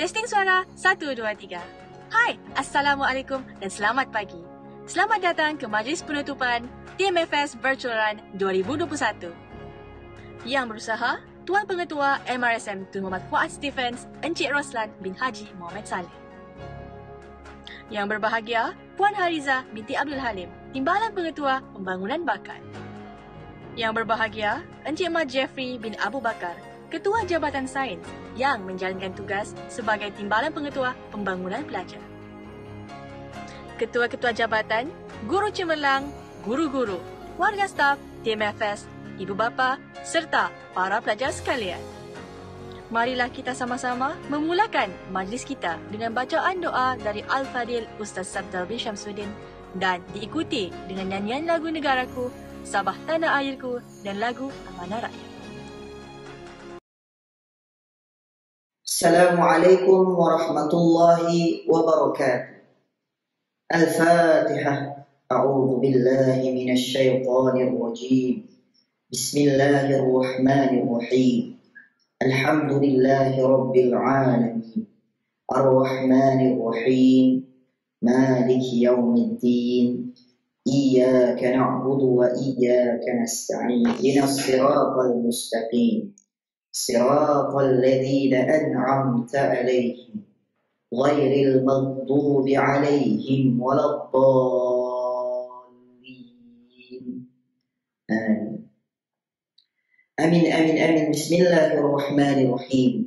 Testing suara 1, 2, 3. Hai, Assalamualaikum dan selamat pagi. Selamat datang ke Majlis Penutupan TMFS Virtual Run 2021. Yang berusaha Tuan Pengetua MRSM Tun Muhammad Fuad Stephens Encik Roslan bin Haji Muhammad Saleh. Yang berbahagia Puan Hariza binti Abdul Halim, Timbalan Pengetua Pembangunan Bakat. Yang berbahagia Encik Mat Jeffrey bin Abu Bakar, Ketua Jabatan Sains yang menjalankan tugas sebagai Timbalan Pengetua Pembangunan Pelajar. Ketua-ketua jabatan, guru cemerlang, guru-guru, warga staf, TMFS, ibu bapa serta para pelajar sekalian. Marilah kita sama-sama memulakan majlis kita dengan bacaan doa dari Al-Fadil Ustaz Sabdal bin Syamsuddin dan diikuti dengan nyanyian lagu Negaraku, Sabah Tanah Airku dan lagu Amanah Rakyat. Assalamualaikum warahmatullahi wabarakatuh. Al-Fatihah. A'udzu billahi minasy syaithanir rajim. Bismillahirrahmanirrahim. Alhamdulillahi rabbil alamin. Ar-Rahmanir Rahim. Maliki yaumiddin. Iyyaka na'budu wa iyyaka nasta'in. Ihdinas siratal mustaqim. Siratal ladzina an'amta 'alaihim ghairil maghdubi 'alaihim waladdallin. Amin. Amin. Bismillahirrahmanirrahim.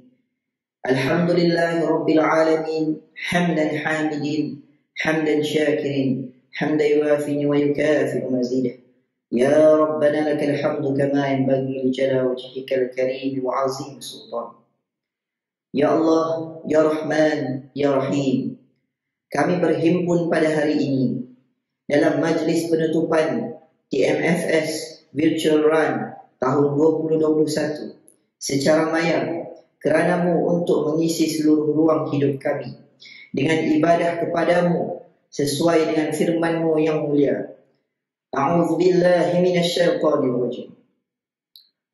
Alhamdulillahi rabbil alamin. Hamdan hamidin, hamdan syakirin, hamdan yuwafi wa yukafi mazidah. Ya Rabbana lakal hamdu kama yanbaghi li jalali wajhikal karim wa 'azim sultan. Ya Allah, Ya Rahman, Ya Rahim. Kami berhimpun pada hari ini dalam majlis penutupan TMFS Virtual Run tahun 2021 secara maya kerana-Mu untuk mengisi seluruh ruang hidup kami dengan ibadah kepadamu sesuai dengan firman-Mu yang mulia. A'udzu billahi minasy syaithanir rajim.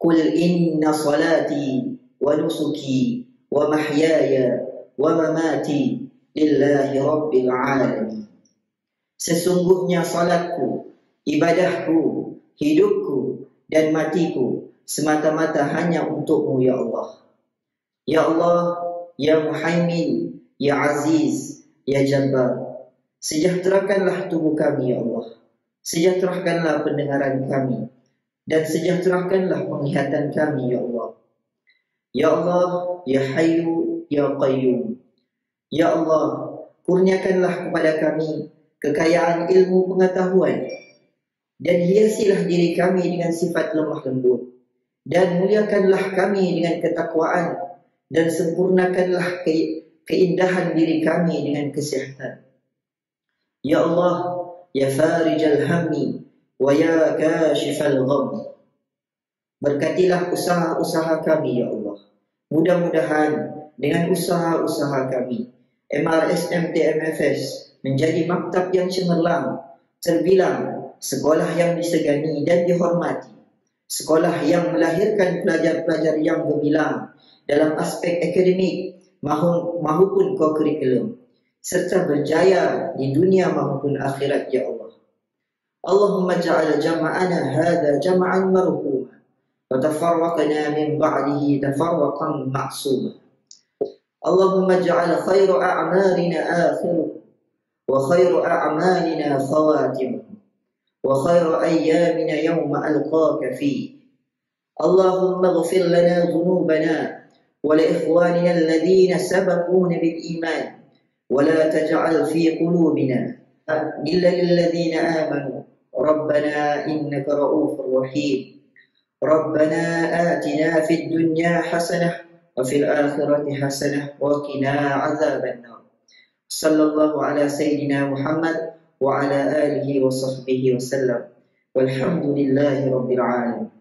Qul inna salati wa nusuki wa mahyaya wa mamati lillahi rabbil alamin. Sesungguhnya salatku, ibadahku, hidupku dan matiku semata-mata hanya untuk-Mu ya Allah. Ya Allah, Ya Muhaimin, Ya Aziz, Ya Jabbar. Sejahterakanlah tubuh kami ya Allah. Sejahterakanlah pendengaran kami dan sejahterakanlah penglihatan kami ya Allah. Ya Allah, Ya Hayyu, Ya Qayyum. Ya Allah, kurniakanlah kepada kami kekayaan ilmu pengetahuan dan hiasilah diri kami dengan sifat lemah lembut dan muliakanlah kami dengan ketakwaan dan sempurnakanlah keindahan diri kami dengan kesihatan. Ya Allah, Ya Farijal Hammi wa Ya Kashifal Gham. Berkatilah usaha-usaha kami ya Allah. Mudah-mudahan dengan usaha-usaha kami MRSM TMFS menjadi maktab yang cemerlang, terbilang, sekolah yang disegani dan dihormati, sekolah yang melahirkan pelajar-pelajar yang gemilang dalam aspek akademik maupun kokurikulum, serta berjaya di dunia maupun akhirat ya Allah. Allahumma ja'al jama'ana hadha jama'an marhuma wa tafarraqna min ba'dihi tafarraqan ma'suma. Allahumma ja'al khairu a'malina akhiruhu wa khairu a'malina khawatimuhu wa khairu ayyamina yawma alqaka fihi. Allahumma ighfir lana dhunubana wa li ikhwanina alladhina sabaquna bil iman ولا تجعل في قلوبنا غلا للذين آمنوا ربنا إنك رؤوف رحيم. ربنا آتنا في الدنيا حسنة وفي الآخرة حسنة وقنا عذاب النار. صلى الله على سيدنا محمد وعلى آله وصحبه وسلم والحمد لله رب العالمين.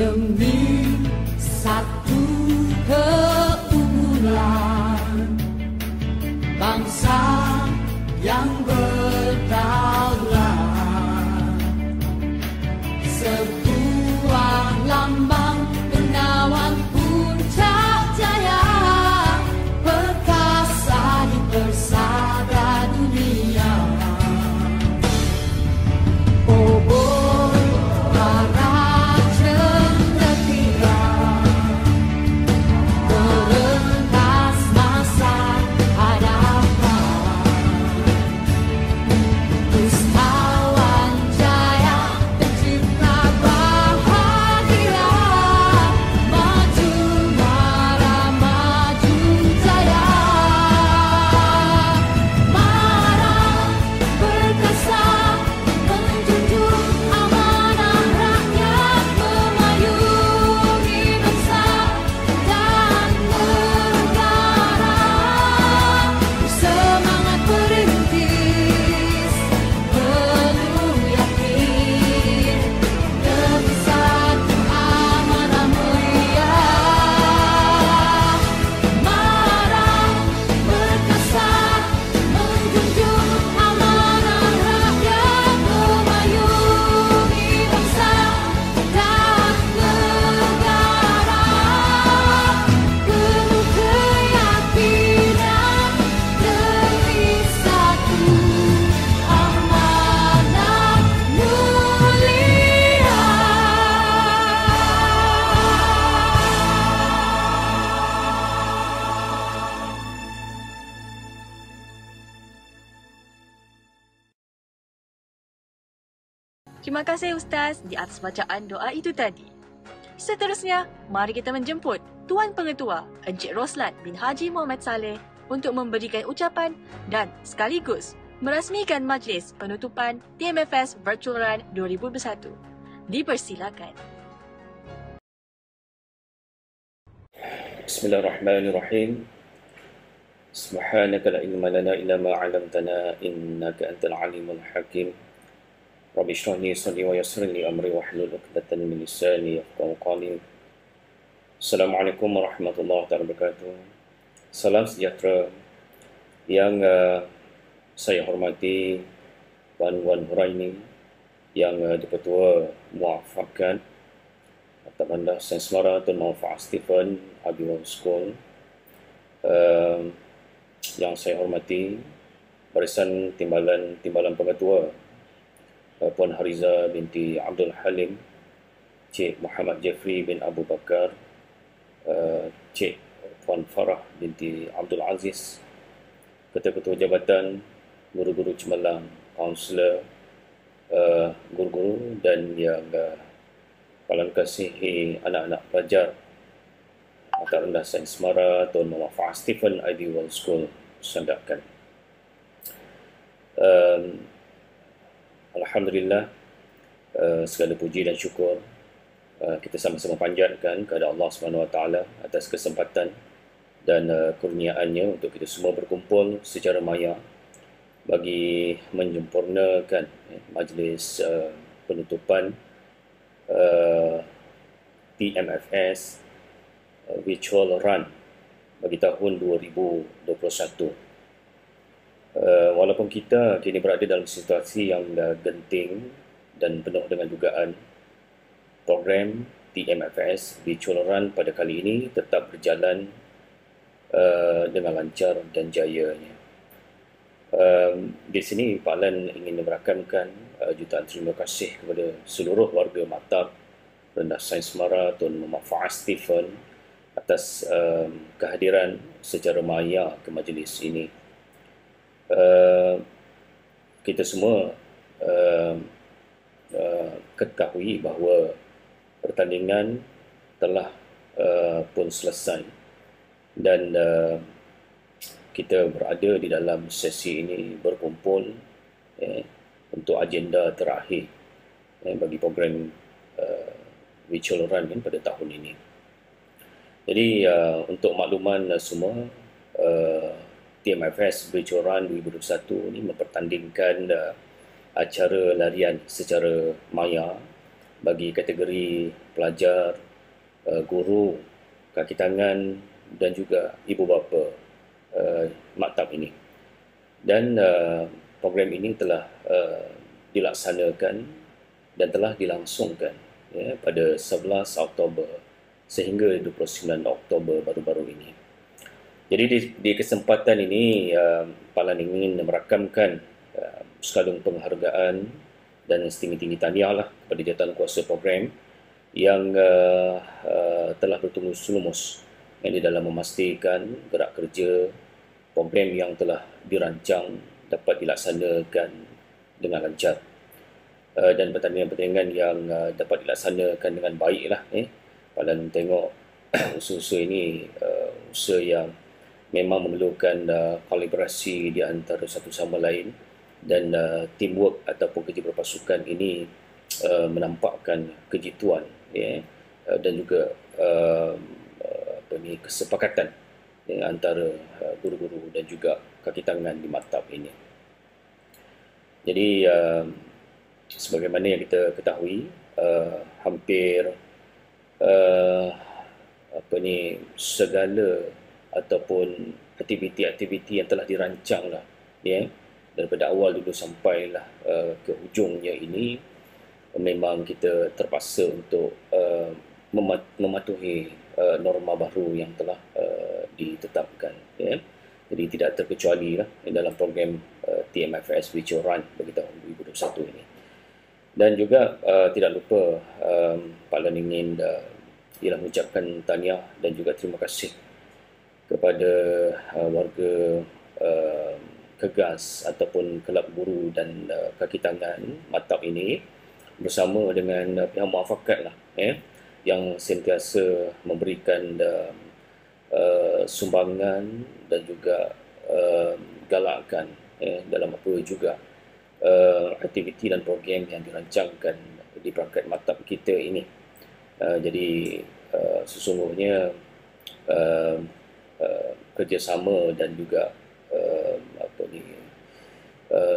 demi satu keunggulan bangsa yang berdaulat, sebuah lambang menawan puncak jaya, perkasa di persada dunia. Obor para cendekia merentas masa hadapan, usahawan jaya pencipta bahagia, maju mara maju jaya, mara perkasa menjunjung amanah rakyat, memayungi bangsa dan negara, semangat perintis penuh yakin demi satu amanah mulia, mara perkasa menjunjung amanah rakyat, memayungi bangsa dan negara, penuh keyakinan demi satu amanah mulia. Terima kasih Ustaz di atas bacaan doa itu tadi. Seterusnya, mari kita menjemput Tuan Pengetua Encik Roslan bin Haji Muhammad Saleh untuk memberikan ucapan dan sekaligus merasmikan majlis penutupan TMFS Virtual Run 2021. Dipersilakan. Bismillahirrahmanirrahim. Subhanaka la ilma lana illa ma 'allamtana innaka antal alimul hakim. Rabbi shrah li sadri wa yassir li amri wahlul 'uqdatam min lisani yafqahu qawli. Assalamualaikum warahmatullahi wabarakatuh. Salam sejahtera yang saya hormati Puan Wan Huraini, yang Dipertua Muafakat Tabandah Sains Mara Tun Muhammad Stephen Abiwal School, yang saya hormati barisan timbalan pengetua Puan Hariza binti Abdul Halim, Cik Muhammad Jeffrey bin Abu Bakar, Cik Puan Farah binti Abdul Aziz, ketua-ketua jabatan, guru-guru cemerlang, kaunselor, guru-guru dan yang paling kasihi anak-anak pelajar Mata Rendah Sains Mara Tun Muhammad Stephen Ideal School Sandakan. Alhamdulillah, segala puji dan syukur kita sama-sama panjatkan kepada Allah SWT atas kesempatan dan kurniaannya untuk kita semua berkumpul secara maya bagi menyempurnakan majlis penutupan TMFS Virtual Run bagi tahun 2021. Walaupun kita kini berada dalam situasi yang genting dan penuh dengan dugaan, program TMFS Virtual Run pada kali ini tetap berjalan dengan lancar dan jayanya. Di sini Pak Lan ingin merakamkan jutaan terima kasih kepada seluruh warga Maktab Rendah Sains Mara Tun Muhammad Faiz Stephen atas kehadiran secara maya ke majlis ini. Kita semua ketahui bahawa pertandingan telah pun selesai dan kita berada di dalam sesi ini berkumpul untuk agenda terakhir bagi program Virtual Run pada tahun ini. Jadi untuk makluman semua, TMFS Virtual Run 2021 ini mempertandingkan acara larian secara maya bagi kategori pelajar, guru, kaki tangan dan juga ibu bapa maktab ini. Dan program ini telah dilaksanakan dan telah dilangsungkan pada 11 Oktober sehingga 29 Oktober baru-baru ini. Jadi di kesempatan ini Palan ingin merakamkan sekadung penghargaan dan setinggi-tinggi tahniah kepada jawatan kuasa program yang telah bertulus lumus di dalam memastikan gerak kerja program yang telah dirancang dapat dilaksanakan dengan lancar, dan pertandingan-pertandingan yang dapat dilaksanakan dengan baiklah. Palan tengok usaha ini usaha yang memang memerlukan kolaborasi di antara satu sama lain, dan teamwork ataupun kerja berpasukan ini menampakkan kejituan dan juga kesepakatan antara guru-guru dan juga kaki tangan di maktab ini. Jadi sebagaimana yang kita ketahui, hampir segala ataupun aktiviti-aktiviti yang telah dirancang daripada awal dulu sampailah ke hujungnya ini, memang kita terpaksa untuk mematuhi norma baru yang telah ditetapkan. Jadi tidak terkecuali dalam program TMFS Virtual Run bagi tahun 2021 ini. Dan juga tidak lupa Palan ingin ialah mengucapkan tahniah dan juga terima kasih kepada warga Kegas ataupun kelab guru dan kaki tangan maktab ini bersama dengan pihak muafakat yang sentiasa memberikan sumbangan dan juga galakkan dalam apa juga aktiviti dan program yang dirancangkan di perangkat maktab kita ini. Jadi sesungguhnya kerjasama dan juga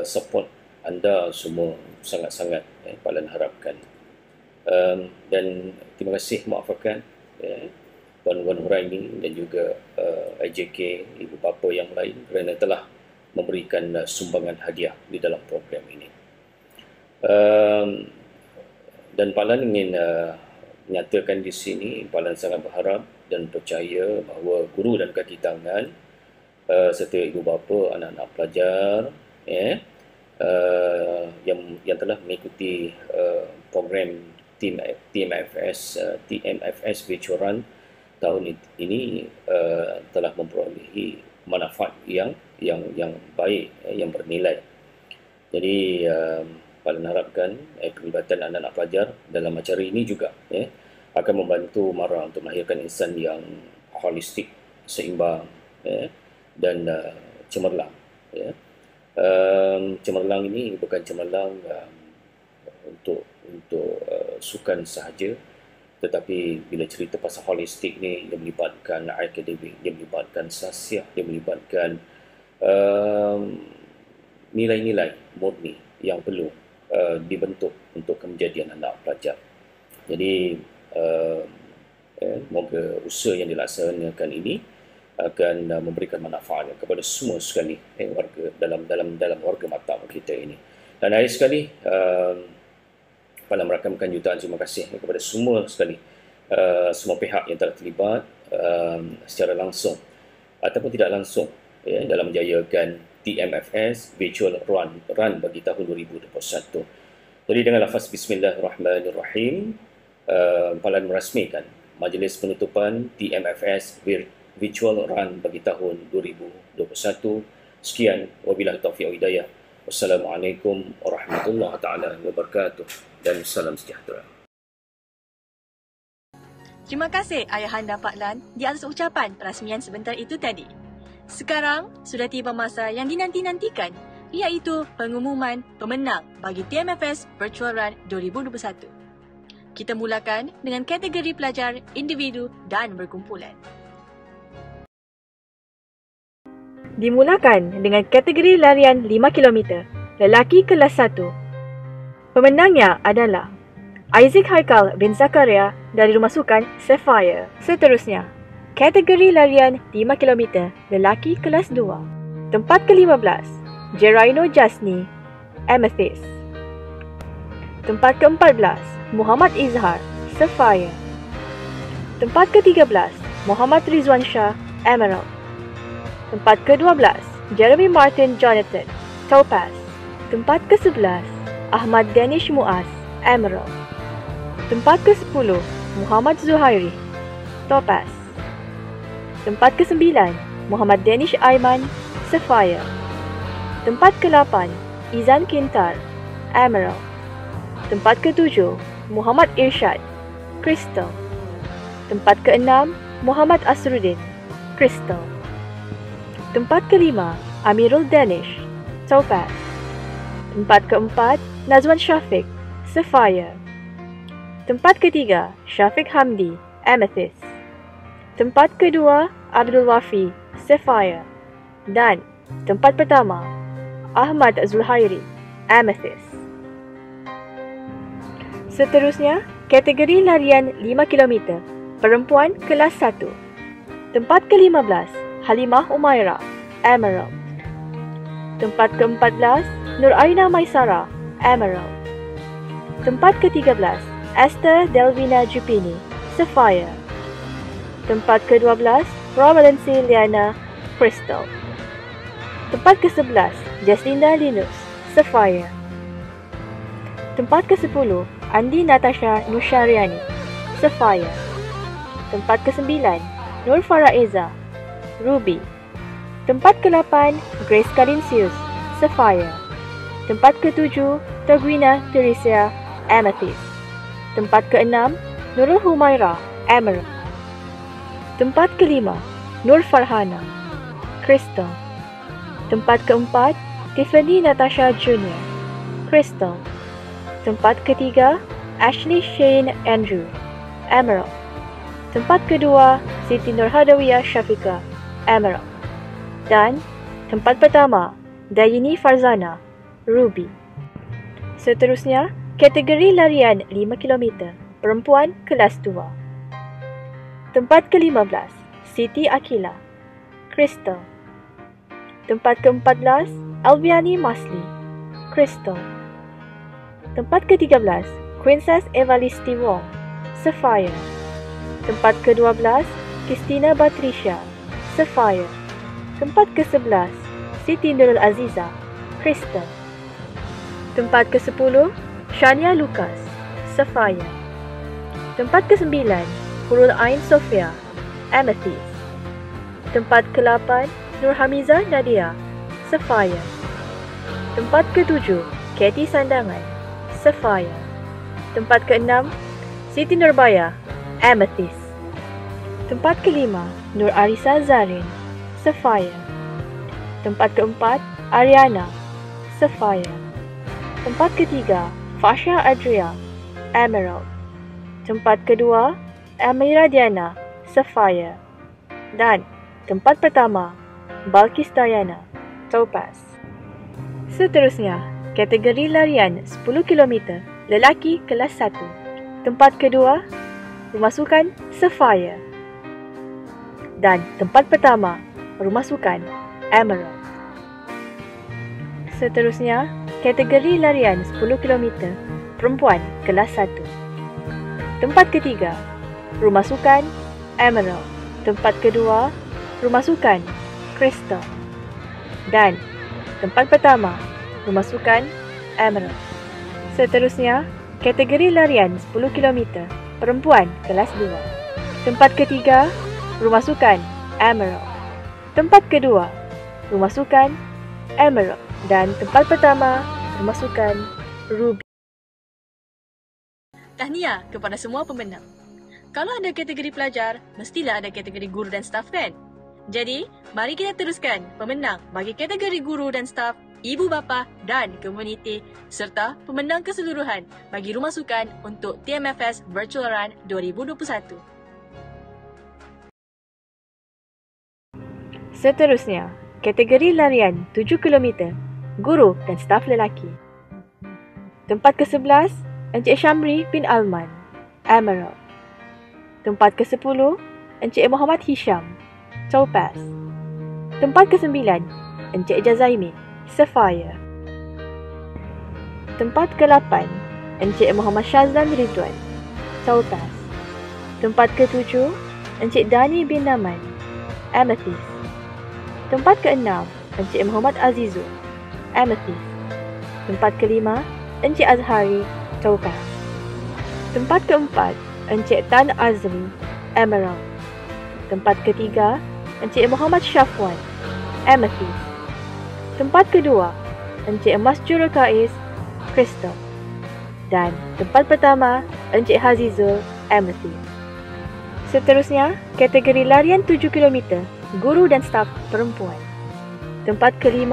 support anda semua sangat-sangat Palan harapkan. Dan terima kasih muafakat Wan Huraini dan juga IJK, ibu bapa yang lain kerana telah memberikan sumbangan hadiah di dalam program ini. Dan Palan ingin menyatakan di sini, Palan sangat berharap dan percaya bahawa guru dan kaki tangan serta ibu bapa, anak-anak pelajar yang telah mengikuti program TMFS Virtual Run tahun ini telah memperolehi manfaat yang baik, yang bernilai. Jadi Palan harapkan pelibatan anak-anak pelajar dalam acara ini juga akan membantu MARA untuk melahirkan insan yang holistik, seimbang dan cemerlang. Cemerlang ini bukan cemerlang untuk sukan sahaja, tetapi bila cerita pasal holistik ni, dia melibatkan akademik, dia melibatkan sasiah, dia melibatkan nilai-nilai murni yang perlu dibentuk untuk kejadian anak pelajar. Jadi moga usaha yang dilaksanakan ini akan memberikan manfaat kepada semua sekali warga dalam warga maktab kita ini. Dan akhir sekali Palan merakamkan jutaan terima kasih kepada semua sekali semua pihak yang telah terlibat secara langsung ataupun tidak langsung dalam menjayakan TMFS Virtual Run bagi tahun 2021. Jadi dengan lafaz Bismillahirrahmanirrahim, Palan merasmikan majlis penutupan TMFS Virtual Run bagi tahun 2021. Sekian, wabillahi taufiq wal hidayah. Wassalamualaikum warahmatullahi taala wabarakatuh dan salam sejahtera. Terima kasih Ayahanda Palan di atas ucapan perasmian sebentar itu tadi. Sekarang sudah tiba masa yang dinanti-nantikan, iaitu pengumuman pemenang bagi TMFS Virtual Run 2021. Kita mulakan dengan kategori pelajar, individu dan berkumpulan. Dimulakan dengan kategori larian 5 km, lelaki kelas 1. Pemenangnya adalah Isaac Haikal bin Zakaria dari Rumah Sukan Sapphire. Seterusnya, kategori larian 5 km lelaki kelas 2. Tempat ke-15, Jeraino Jasni, Amethyst. Tempat ke-14, Muhammad Izhar, Sapphire. Tempat ke-13, Muhammad Rizwan Shah, Emerald. Tempat ke-12, Jeremy Martin Jonathan, Topaz. Tempat ke-11, Ahmad Danish Muaz, Emerald. Tempat ke-10, Muhammad Zuhairi, Topaz. Tempat ke-9, Muhammad Danish Aiman, Sapphire. Tempat ke-8, Izan Kintar, Emerald. Tempat ke-7, Muhammad Irshad, Crystal. Tempat ke-6, Muhammad Asruddin, Crystal. Tempat ke-5, Amirul Danish, Topaz. Tempat ke-4, Nazwan Syafiq, Sapphire. Tempat ke-3, Syafiq Hamdi, Amethyst. Tempat ke-2, Abdul Wafi, Sapphire. Dan tempat pertama, Ahmad Zulhairi, Amethyst. Seterusnya, kategori larian 5 km, perempuan kelas 1. Tempat ke-15, Halimah Umairah, Emerald. Tempat ke-14, Nur Aina Maisara, Emerald. Tempat ke-13, Esther Delvina Jupini, Sapphire. Tempat ke-12, Romalensi Liana, Crystal. Tempat ke-11, Jaslinda Linus, Sapphire. Tempat ke-10, Andi Natasha Nusyariani, Sapphire. Tempat ke-9, Nur Faraiza, Ruby. Tempat ke-8, Grace Kalinsius, Sapphire. Tempat ke-7, Tagwina Teresia, Amethyst. Tempat ke-6, Nurul Humaira, Emerald. Tempat ke-5, Nur Farhana, Crystal. Tempat ke-4, Tiffany Natasha Jr., Crystal. Tempat ke-3, Ashley Shane Andrew, Emerald. Tempat ke-2, Siti Nurhadawiyah Syafiqah, Emerald. Dan tempat pertama, Dayini Farzana, Ruby. Seterusnya, kategori larian 5 km, perempuan kelas 2. Tempat ke-15, Siti Akila, Crystal. Tempat ke-14, Albiani Masli, Crystal. Tempat ke-13, Princess Evalisti Wong, Sapphire. Tempat ke-12, Christina Batrisha, Sapphire. Tempat ke-11, Siti Nurul Aziza, Crystal. Tempat ke-10, Shania Lucas, Sapphire. Tempat ke-9, Hurul Ain Sofia, Amethyst. Tempat ke-8, Nur Hamiza Nadia, Sapphire. Tempat ke-7, Katie Sandangan, Sapphire. Tempat ke-6, Siti Nurbaya, Amethyst. Tempat ke-5, Nur Arisa Zarin, Sapphire. Tempat ke-4, Ariana, Sapphire. Tempat ke-3, Fasha Adria, Emerald. Tempat ke-2, Amira Diana, Sapphire. Dan tempat pertama, Balkis Diana, Topaz. Seterusnya, kategori larian 10 km, lelaki kelas 1. Tempat kedua, Rumah Sukan Sapphire. Dan tempat pertama, Rumah Sukan Emerald. Seterusnya, kategori larian 10 km, perempuan kelas 1. Tempat ketiga, Rumah Sukan Emerald. Tempat kedua, Rumah Sukan Crystal. Dan tempat pertama, Rumah Sukan Emerald. Seterusnya, kategori larian 10 km, perempuan kelas 2. Tempat ketiga, Rumah Sukan Emerald. Tempat kedua, Rumah Sukan Emerald. Dan tempat pertama, Rumah Sukan Ruby. Tahniah kepada semua pemenang. Kalau ada kategori pelajar, mestilah ada kategori guru dan staf kan? Jadi, mari kita teruskan pemenang bagi kategori guru dan staf, ibu bapa dan komuniti serta pemenang keseluruhan bagi Rumah Sukan untuk TMFS Virtual Run 2021. Seterusnya, kategori larian 7 km, guru dan staf lelaki. Tempat ke-11, Encik Syamri bin Alman, Emerald. Tempat ke-10, Encik Muhammad Hisham, Topaz. Tempat ke-9, Encik Jazaimin, Sapphire. Tempat ke-8, Encik Muhammad Shazlan Ridwan, Topaz. Tempat ke-7, Encik Dani bin Naman, Amethyst. Tempat ke-6, Encik Muhammad Azizul, Amethyst. Tempat ke-5, Encik Azhari, Topaz. Tempat ke-4, Encik Tan Azmi, Emerald. Tempat ke-3, Encik Muhammad Syafwan, Amethyst. Tempat ke-2, Encik Masjurul Kais, Crystal. Dan tempat pertama, Encik Hazizul, Amethyst. Seterusnya, kategori larian 7 km, guru dan staf perempuan. Tempat ke-5,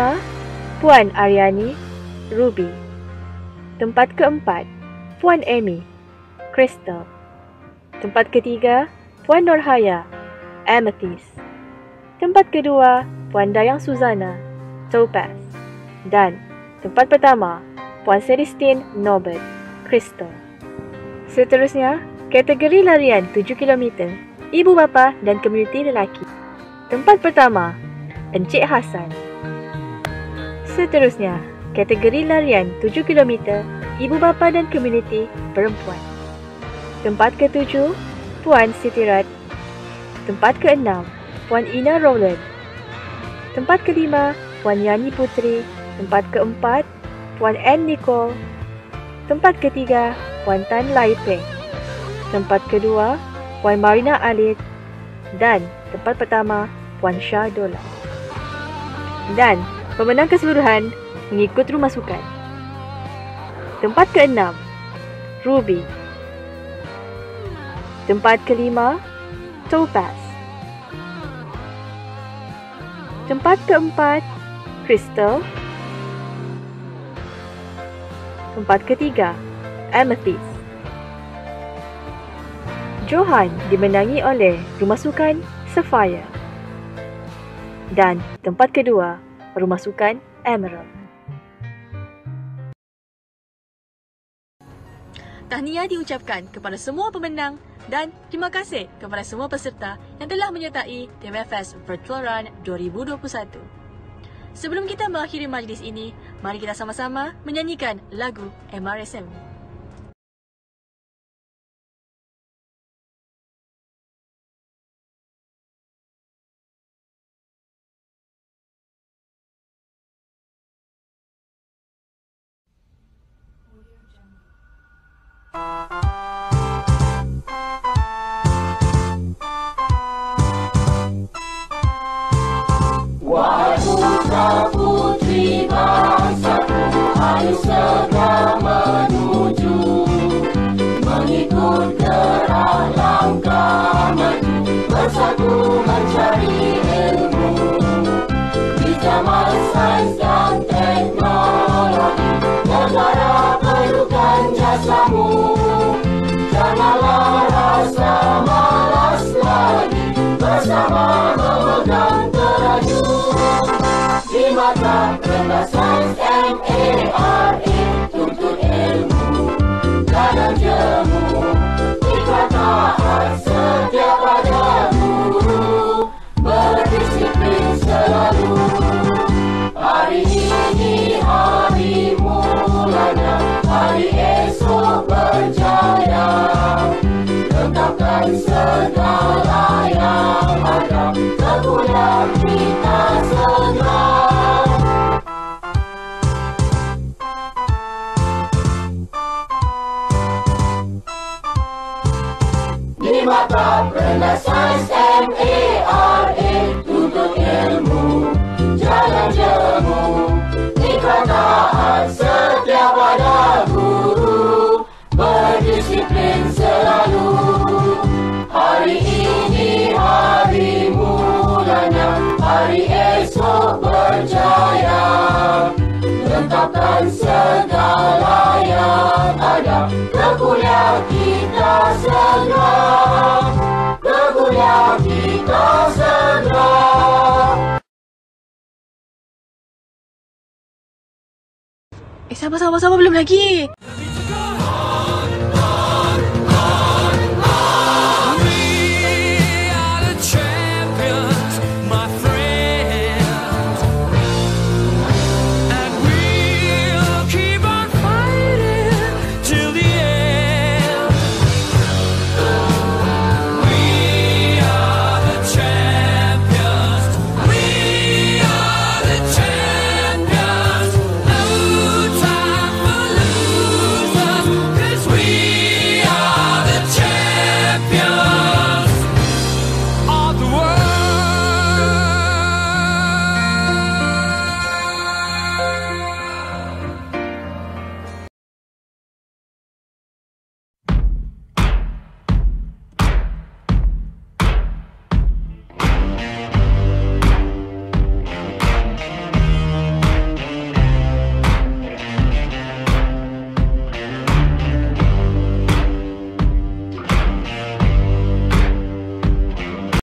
Puan Aryani, Ruby. Tempat ke-4, Puan Amy, Crystal. Tempat ke-3, Puan Nurhaya, Amethyst. Tempat ke-2, Puan Dayang Suzana, Topaz. Dan tempat pertama, Puan Celestine Norbert, Crystal. Seterusnya, kategori larian 7 km, ibu bapa dan komuniti lelaki. Tempat pertama, Encik Hassan. Seterusnya, kategori larian 7 km, ibu bapa dan komuniti perempuan. Tempat ke-7, Puan Sitirat. Tempat ke-6, Puan Ina Rowland. Tempat ke-5, Puan Yani Putri. Tempat ke-4, Puan Ann Nicole. Tempat ke-3, Puan Tan Lai Peng. Tempat ke-2, Puan Marina Alid. Dan tempat pertama, Puan Shah Dola. Dan pemenang keseluruhan mengikut rumah sukan. Tempat ke-6, Ruby. Tempat ke-5, Topaz. Tempat ke-4, Crystal. Tempat ke-3, Amethyst. Johan dimenangi oleh Rumah Sukan Sapphire. Dan tempat kedua, Rumah Sukan Emerald. Tahniah diucapkan kepada semua pemenang dan terima kasih kepada semua peserta yang telah menyertai TMFS Virtual Run 2021. Sebelum kita mengakhiri majlis ini, mari kita sama-sama menyanyikan lagu MRSM. Wahai putra putri bangsaku, ayo segera menuju, mengikut gerak langkah maju, bersatu mencari ilmu. Di zaman sains dan teknologi, negara perlukan jasamu. Janganlah rasa malas lagi, bersama memegang teraju. Di mata rendah sains MARA, tuntut ilmu, jangan jemu. Ikrar taat setia pada guru, berdisiplin selalu. Hari ini hari mulanya, hari esok berjaya. Lengkapkan segala yang ada, terpulang kita segera. Di mata rendah sains MARA, tuntut ilmu, jangan jemu. Ikrar taat setia pada guru, berdisiplin selalu. Hari ini hari mulanya, hari esok berjaya. Lengkapkan segala yang ada, berkuliah kita segera. Berkuliah kita segera. Sabar belum lagi.